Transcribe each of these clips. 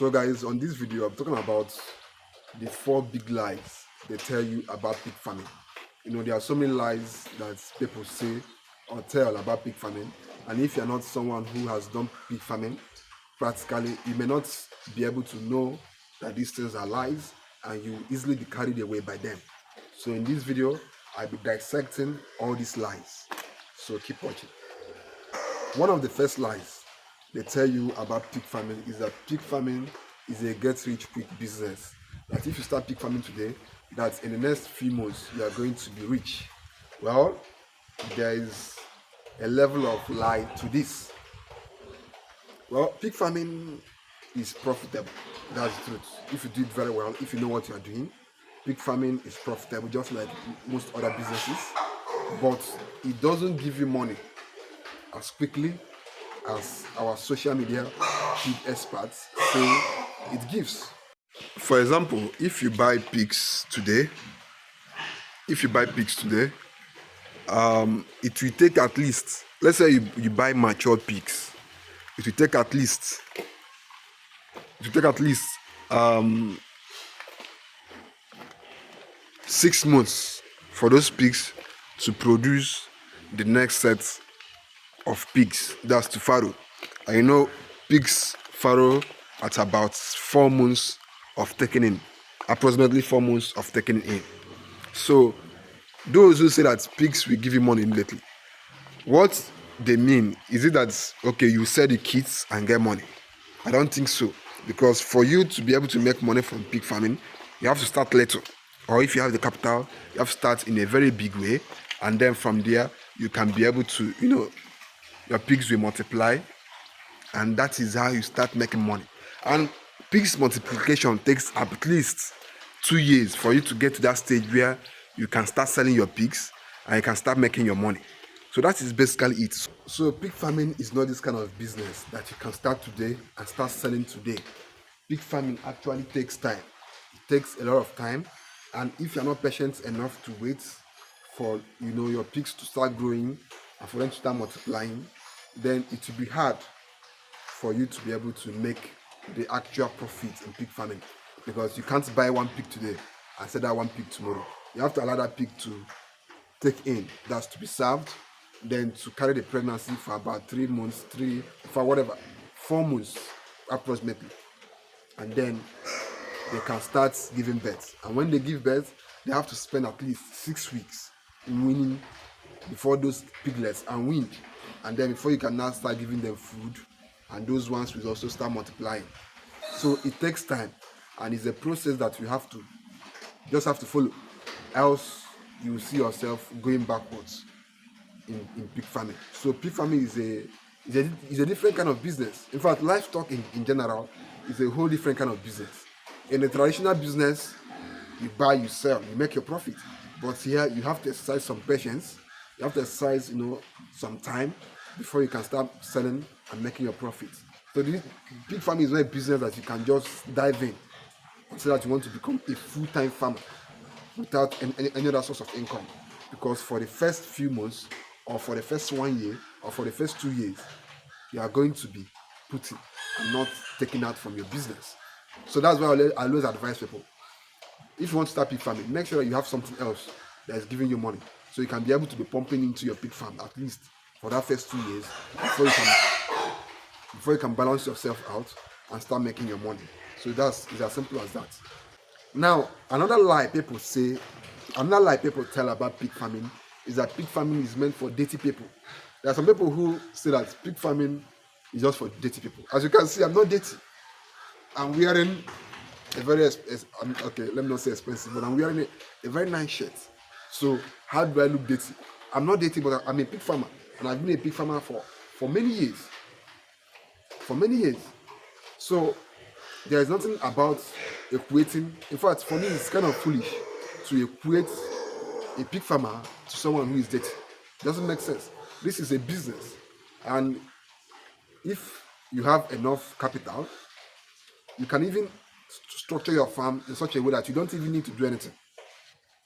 So guys, on this video I'm talking about the 4 big lies they tell you about pig farming. There are so many lies that people say or tell about pig farming, and if you're not someone who has done pig farming practically, you may not be able to know that these things are lies, and you easily be carried away by them. So in this video I'll be dissecting all these lies, so keep watching. One of the first lies they tell you about pig farming is that pig farming is a get-rich-quick business. That if you start pig farming today, that in the next few months you are going to be rich. Well, there is a level of lie to this. Well, pig farming is profitable. That's the truth. If you do it very well, if you know what you are doing, pig farming is profitable just like most other businesses, but it doesn't give you money as quickly as our social media pig experts say it gives. For example, if you buy pigs today, it will take at least, let's say you buy matured pigs, it will take at least 6 months for those pigs to produce the next set of pigs. That's to farrow. And pigs farrow at about 4 months of taking in, approximately 4 months of taking in. So those who say that pigs will give you money immediately, what they mean is it that okay, you sell the kids and get money? I don't think so, because for you to be able to make money from pig farming, you have to start little, or if you have the capital, you have to start in a very big way, and then from there you can be able to, your pigs will multiply, and that is how you start making money. And pigs multiplication takes at least 2 years for you to get to that stage where you can start selling your pigs and you can start making your money. So that is basically it. So pig farming is not this kind of business that you can start today and start selling today. Pig farming actually takes time. It takes a lot of time, and if you're not patient enough to wait for your pigs to start growing and for them to start multiplying, then it will be hard for you to be able to make the actual profit in pig farming, because you can't buy one pig today and sell that one pig tomorrow. You have to allow that pig to take in, that's to be served, then to carry the pregnancy for about 3 months, 4 months approximately, and then they can start giving birth. And when they give birth, they have to spend at least 6 weeks in weaning before those piglets are weaned, and then before you can now start giving them food, and those ones will also start multiplying. So it takes time, and it's a process that you just have to follow, else you will see yourself going backwards in pig farming. So pig farming is a different kind of business. In fact, livestock in general is a whole different kind of business. In a traditional business, you buy, you sell, you make your profit. But here you have to exercise some patience. You have to exercise, some time before you can start selling and making your profit. So the pig farming is not a business that you can just dive in and say that you want to become a full-time farmer without any other source of income. Because for the first few months, or for the first 1 year, or for the first 2 years, you are going to be putting and not taking out from your business. So that's why I always advise people, if you want to start pig farming, make sure that you have something else that is giving you money, so you can be able to be pumping into your pig farm at least for that first 2 years before you can balance yourself out and start making your money. So it's as simple as that. Now, another lie people tell about pig farming is that pig farming is meant for dirty people. There are some people who say that pig farming is just for dirty people. As you can see, I'm not dirty. I'm wearing a very let me not say expensive, but I'm wearing a very nice shirt. So how do I look dirty? I'm not dirty, but I'm a pig farmer, and I've been a pig farmer for many years. So there is nothing about equating. In fact, for me, it's kind of foolish to equate a pig farmer to someone who is dirty. It doesn't make sense. This is a business, and if you have enough capital, you can even structure your farm in such a way that you don't even need to do anything.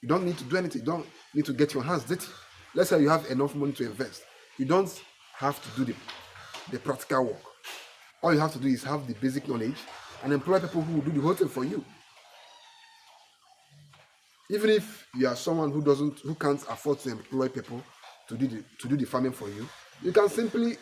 You don't need to get your hands dirty. Let's say you have enough money to invest. You don't have to do the practical work. All you have to do is have the basic knowledge and employ people who will do the whole thing for you. Even if you are someone who can't afford to employ people to do the farming for you, you can simply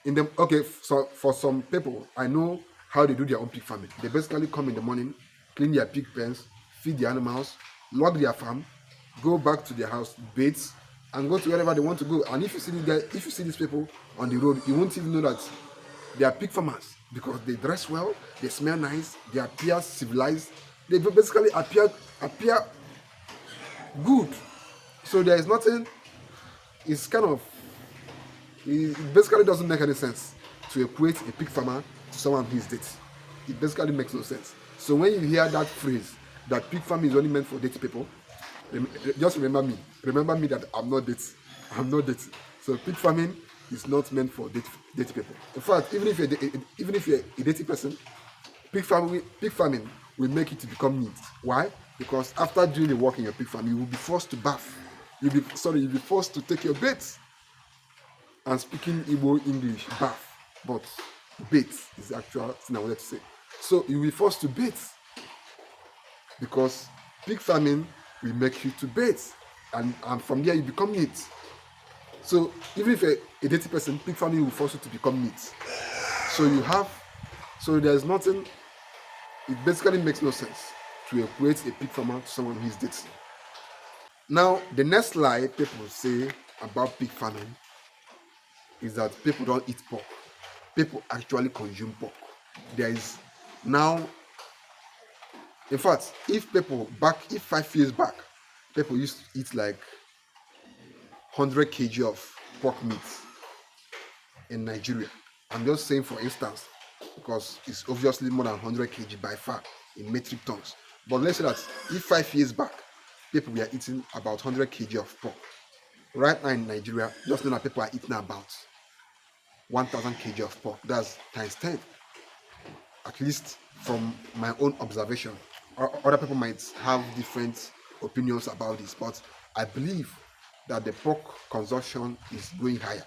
in them. Okay, so for some people, I know how they do their own pig farming. They basically come in the morning, clean their pig pens, feed the animals, log their farm, go back to their house, bathe, and go to wherever they want to go. And if you see these people on the road, you won't even know that they are pig farmers because they dress well, they smell nice, they appear civilized, they basically appear good. So there is nothing. It's kind of it basically doesn't make any sense to equate a pig farmer to someone who is dirty. It basically makes no sense. So when you hear that phrase that pig farming is only meant for dirty people, just remember me. Remember me that I'm not dirty. I'm not dirty. So pig farming is not meant for dirty people. In fact, even if you're a dirty person, pig farming will make it to become neat. Why? Because after doing the work in your pig farm, you will be forced to bath. You'll be forced to take your bath. And speaking Igbo English, bath, but bath is the actual thing I wanted to say. So you'll be forced to bath because pig farming will make you to bath, and from there you become neat. So even if a dirty person, pig farming will force you to become neat. So there's nothing. It basically makes no sense to equate a pig farmer to someone who is dirty. Now the next lie people say about pig farming is that people don't eat pork. People actually consume pork. There is now, in fact, if 5 years back, people used to eat like 100 kg of pork meat in Nigeria. I'm just saying for instance, because it's obviously more than 100 kg by far in metric tons. But let's say that if 5 years back, people were eating about 100 kg of pork. Right now in Nigeria, just know that people are eating about 1,000 kg of pork. That's times 10. At least from my own observation. Other people might have different opinions about this, but I believe that the pork consumption is going higher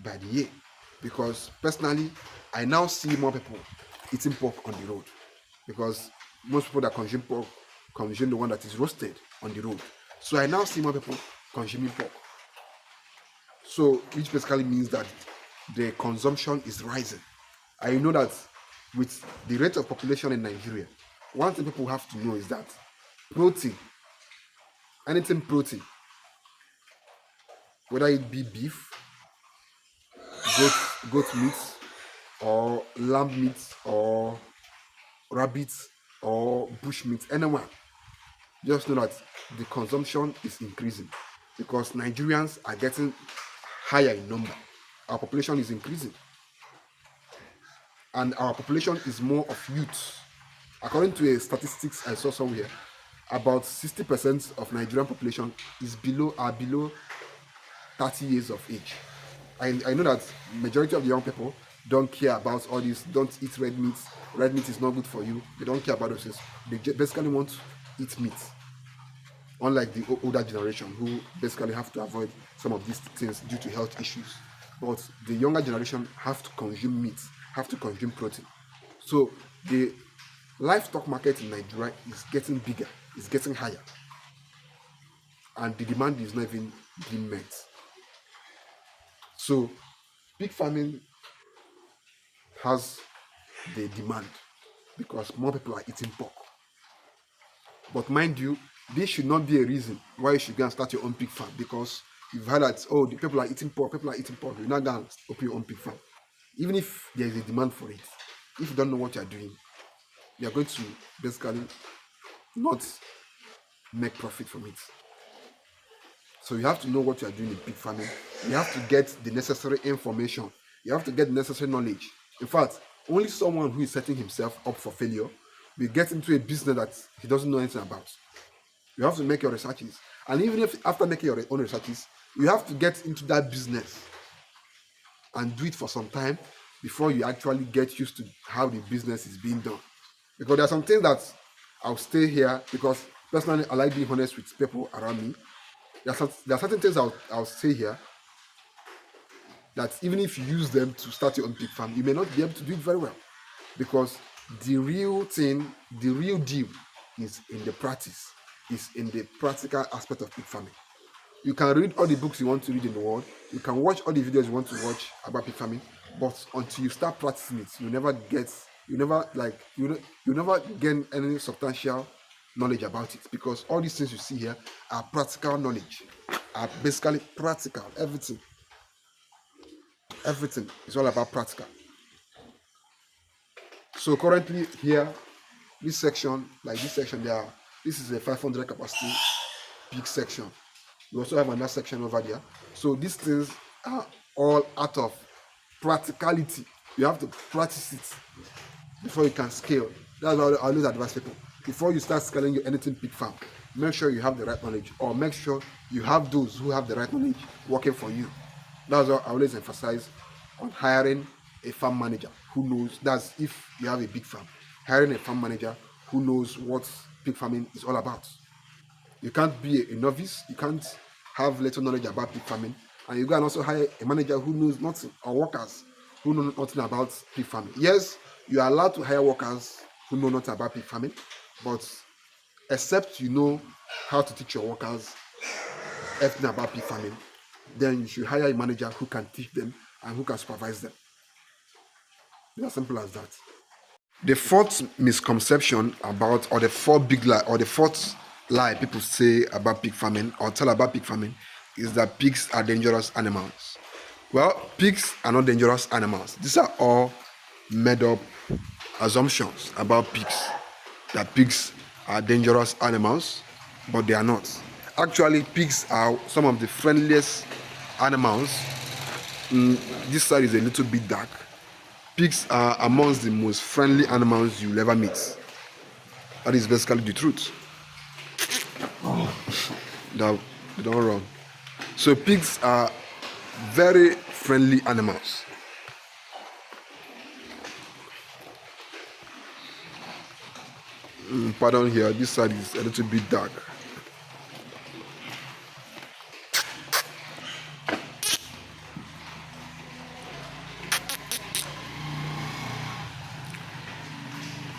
by the year. Because personally, I now see more people eating pork on the road. Because most people that consume pork consume the one that is roasted on the road. So I now see more people consuming pork. So which basically means that the consumption is rising. And you know that with the rate of population in Nigeria, one thing people have to know is that protein, anything protein, whether it be beef, goat meat, or lamb meat, or rabbit, or bush meat, anyone, just know that the consumption is increasing because Nigerians are getting higher in number. Our population is increasing. And our population is more of youth. According to a statistics I saw somewhere, about 60% of Nigerian population are below 30 years of age. I know that majority of the young people don't care about all this. Don't eat red meat. Red meat is not good for you. They don't care about those things. They basically want to eat meat. Unlike the older generation who basically have to avoid some of these things due to health issues. But the younger generation have to consume meat, have to consume protein. So the livestock market in Nigeria is getting bigger, it's getting higher. And the demand is not even being met. So pig farming has the demand because more people are eating pork. But mind you, this should not be a reason why you should go and start your own pig farm because you've heard that, oh, the people are eating pork, you're not going to open your own pig farm. Even if there is a demand for it, if you don't know what you're doing, you're going to basically not make profit from it. So you have to know what you are doing in pig farming. You have to get the necessary information. You have to get the necessary knowledge. In fact, only someone who is setting himself up for failure will get into a business that he doesn't know anything about. You have to make your researches. And even if after making your own researches, you have to get into that business and do it for some time before you actually get used to how the business is being done. Because there are some things that I'll stay here because personally I like being honest with people around me. There are certain things I'll say here that even if you use them to start your own pig farm, you may not be able to do it very well because the real thing, the real deal is in the practice, is in the practical aspect of pig farming. You can read all the books you want to read in the world, you can watch all the videos you want to watch about pig farming, but until you start practicing it, you never gain any substantial knowledge about it, because all these things you see here are practical knowledge, are basically practical. Everything is all about practical. So currently here, this section, this is a 500 capacity big section. We also have another section over there. So these things are all out of practicality. You have to practice it before you can scale. That's why I always advise people. Before you start scaling your anything pig farm, make sure you have the right knowledge, or make sure you have those who have the right knowledge working for you. That's why I always emphasize on hiring a farm manager who knows. That's if you have a big farm, hiring a farm manager who knows what pig farming is all about. You can't be a novice, you can't have little knowledge about pig farming, and you go and also hire a manager who knows nothing, or workers who know nothing about pig farming. Yes, you are allowed to hire workers who know nothing about pig farming, but except you know how to teach your workers everything about pig farming, then you should hire a manager who can teach them and who can supervise them. It's as simple as that. The fourth misconception about, or the fourth big lie, or the fourth lie people say about pig farming or tell about pig farming, is that pigs are dangerous animals. Well, pigs are not dangerous animals. These are all made up assumptions about pigs, that pigs are dangerous animals, but they are not. Actually, pigs are some of the friendliest animals. This side is a little bit dark. Pigs are amongst the most friendly animals you'll ever meet. That is basically the truth. That don't run. So pigs are very friendly animals. Pardon here, this side is a little bit dark.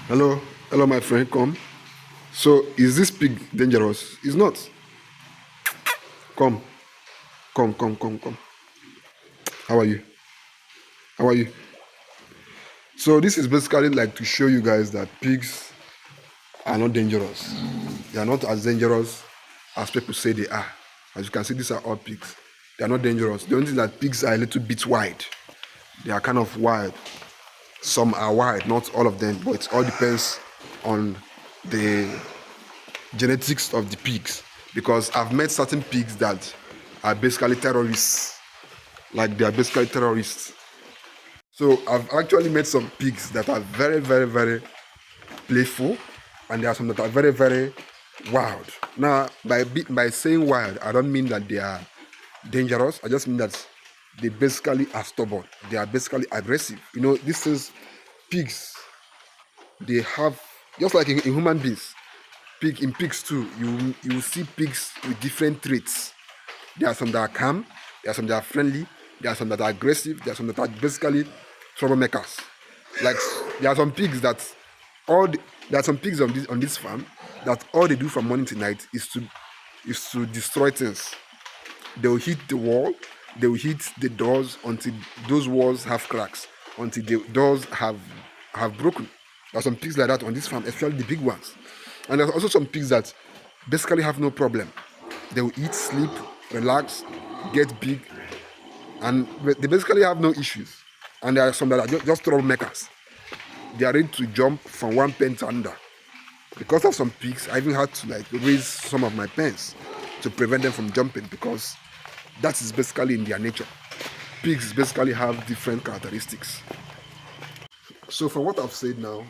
Hello my friend, come. So is this pig dangerous? It's not. Come. Come. How are you? So this is basically like to show you guys that pigs are not dangerous. They are not as dangerous as people say they are. As you can see, these are all pigs. They are not dangerous. The only thing that pigs are a little bit wide. They are kind of wide. Some are wide, not all of them, but it all depends on the genetics of the pigs. Because I've met certain pigs that are basically terrorists. Like they are basically terrorists. So I've actually met some pigs that are very, very, very playful, and there are some that are very, very wild. Now, by saying wild, I don't mean that they are dangerous. I just mean that they basically are stubborn. They are basically aggressive. You know, this is pigs. They have, just like in human beings, in pigs too, you will see pigs with different traits. There are some that are calm, there are some that are friendly, there are some that are aggressive, there are some that are basically troublemakers. Like there are some pigs that there are some pigs on this farm that all they do from morning to night is to destroy things. They will hit the wall, they will hit the doors until those walls have cracks, until the doors have broken. There are some pigs like that on this farm, especially the big ones. And there's also some pigs that basically have no problem. They will eat, sleep, relax, get big, and they basically have no issues. And there are some that are just troublemakers. They are ready to jump from one pen to another. Because of some pigs, I even had to raise some of my pens to prevent them from jumping, because that is basically in their nature. Pigs basically have different characteristics. So from what I've said now,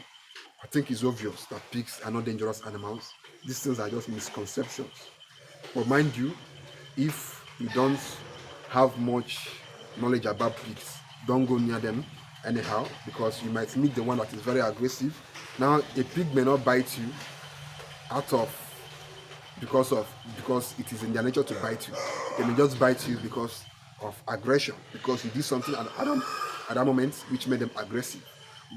I think it's obvious that pigs are not dangerous animals. These things are just misconceptions. But mind you, if you don't have much knowledge about pigs, don't go near them anyhow, because you might meet the one that is very aggressive. Now, a pig may not bite you because it is in their nature to bite you. They may just bite you because of aggression, because you did something at that moment which made them aggressive.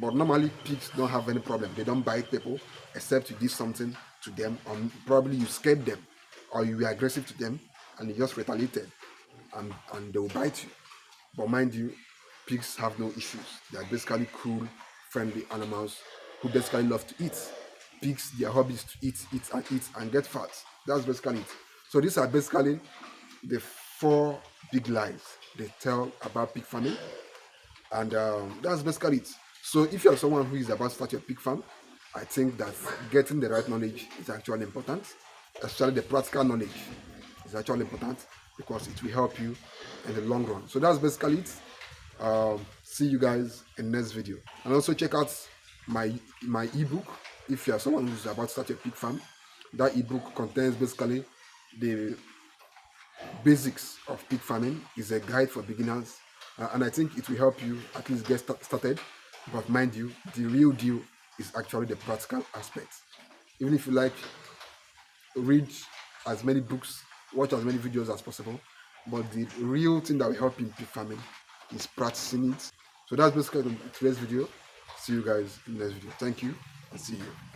But normally pigs don't have any problem. They don't bite people except you did something to them, or probably you scared them, or you were aggressive to them and you just retaliated, and they will bite you. But mind you, pigs have no issues. They are basically cool, friendly animals who basically love to eat. Pigs, their hobby is to eat and get fat. That's basically it. So these are basically the four big lies they tell about pig farming, and that's basically it. So if you're someone who is about to start your pig farm, I think that getting the right knowledge is actually important, especially the practical knowledge is actually important because it will help you in the long run. So that's basically it. See you guys in the next video, and also check out my ebook if you are someone who's about to start your pig farm. That ebook contains basically the basics of pig farming, is a guide for beginners, and I think it will help you at least get started. But mind you, the real deal is actually the practical aspect. Even if you like, read as many books, watch as many videos as possible, but the real thing that will help you in pig farming is practicing it. So that's basically today's video. See you guys in the next video. Thank you, and see you.